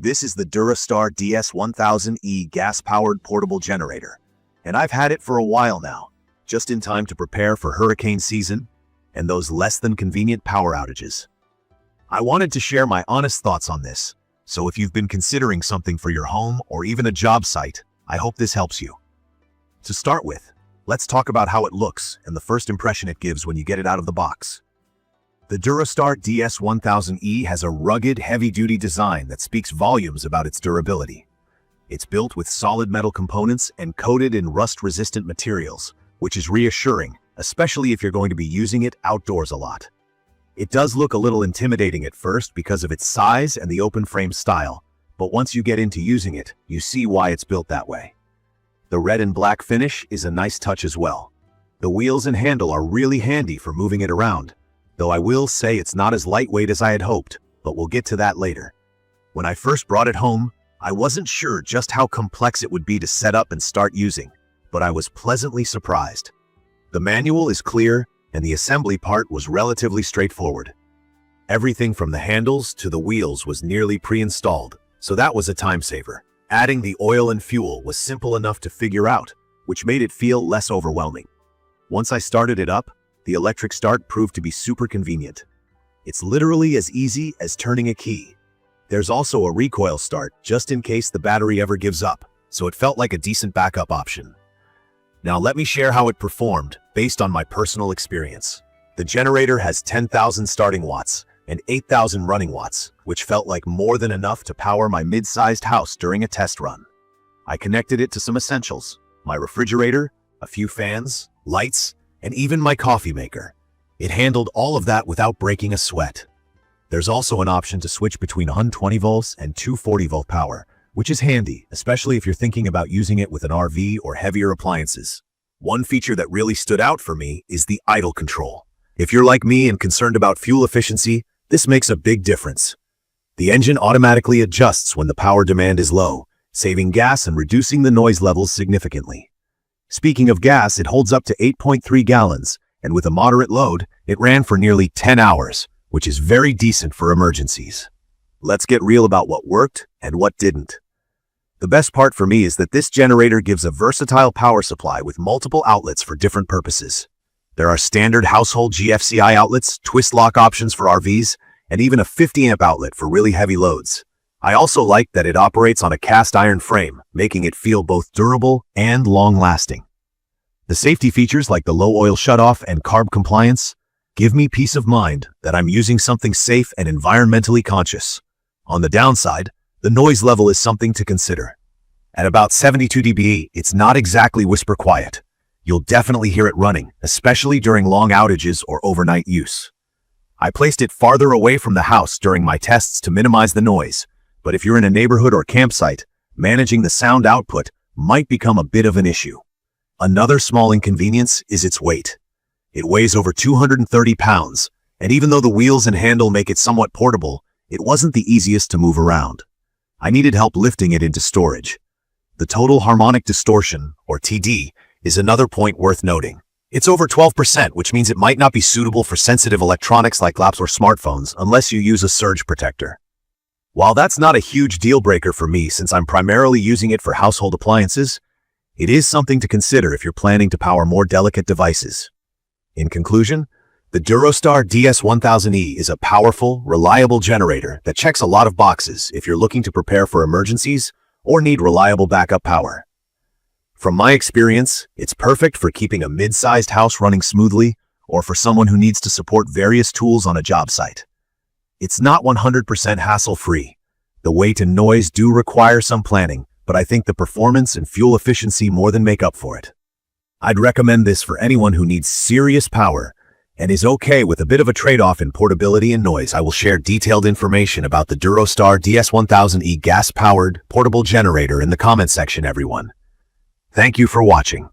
This is the DuroStar DS10000E gas-powered portable generator, and I've had it for a while now, just in time to prepare for hurricane season and those less than convenient power outages. I wanted to share my honest thoughts on this, so if you've been considering something for your home or even a job site, I hope this helps you. To start with, let's talk about how it looks and the first impression it gives when you get it out of the box. The DuroStar DS10000E has a rugged, heavy-duty design that speaks volumes about its durability. It's built with solid metal components and coated in rust-resistant materials, which is reassuring, especially if you're going to be using it outdoors a lot. It does look a little intimidating at first because of its size and the open-frame style, but once you get into using it, you see why it's built that way. The red and black finish is a nice touch as well. The wheels and handle are really handy for moving it around, though I will say it's not as lightweight as I had hoped, but we'll get to that later. When I first brought it home, I wasn't sure just how complex it would be to set up and start using, but I was pleasantly surprised. The manual is clear, and the assembly part was relatively straightforward. Everything from the handles to the wheels was nearly pre-installed, so that was a time saver. Adding the oil and fuel was simple enough to figure out, which made it feel less overwhelming. Once I started it up, the electric start proved to be super convenient. It's literally as easy as turning a key. There's also a recoil start just in case the battery ever gives up, so it felt like a decent backup option. Now let me share how it performed based on my personal experience. The generator has 10,000 starting watts and 8,000 running watts, which felt like more than enough to power my mid-sized house during a test run. I connected it to some essentials: my refrigerator, a few fans, lights, and even my coffee maker. It handled all of that without breaking a sweat. There's also an option to switch between 120 volts and 240 volt power, which is handy, especially if you're thinking about using it with an RV or heavier appliances. One feature that really stood out for me is the idle control. If you're like me and concerned about fuel efficiency, this makes a big difference. The engine automatically adjusts when the power demand is low, saving gas and reducing the noise levels significantly. Speaking of gas, it holds up to 8.3 gallons, and with a moderate load, it ran for nearly 10 hours, which is very decent for emergencies. Let's get real about what worked and what didn't. The best part for me is that this generator gives a versatile power supply with multiple outlets for different purposes. There are standard household GFCI outlets, twist lock options for RVs, and even a 50 amp outlet for really heavy loads. I also like that it operates on a cast iron frame, making it feel both durable and long-lasting. The safety features like the low oil shutoff and carb compliance give me peace of mind that I'm using something safe and environmentally conscious. On the downside, the noise level is something to consider. At about 72 dB, it's not exactly whisper quiet. You'll definitely hear it running, especially during long outages or overnight use. I placed it farther away from the house during my tests to minimize the noise, but if you're in a neighborhood or campsite, managing the sound output might become a bit of an issue. Another small inconvenience is its weight. It weighs over 230 pounds, and even though the wheels and handle make it somewhat portable, it wasn't the easiest to move around. I needed help lifting it into storage. The total harmonic distortion, or TD, is another point worth noting. It's over 12%, which means it might not be suitable for sensitive electronics like laptops or smartphones unless you use a surge protector. While that's not a huge deal breaker for me since I'm primarily using it for household appliances, it is something to consider if you're planning to power more delicate devices. In conclusion, the DuroStar DS10000E is a powerful, reliable generator that checks a lot of boxes if you're looking to prepare for emergencies or need reliable backup power. From my experience, it's perfect for keeping a mid-sized house running smoothly or for someone who needs to support various tools on a job site. It's not 100% hassle-free. The weight and noise do require some planning, but I think the performance and fuel efficiency more than make up for it. I'd recommend this for anyone who needs serious power and is okay with a bit of a trade-off in portability and noise. I will share detailed information about the DuroStar DS10000E gas-powered portable generator in the comment section, everyone. Thank you for watching.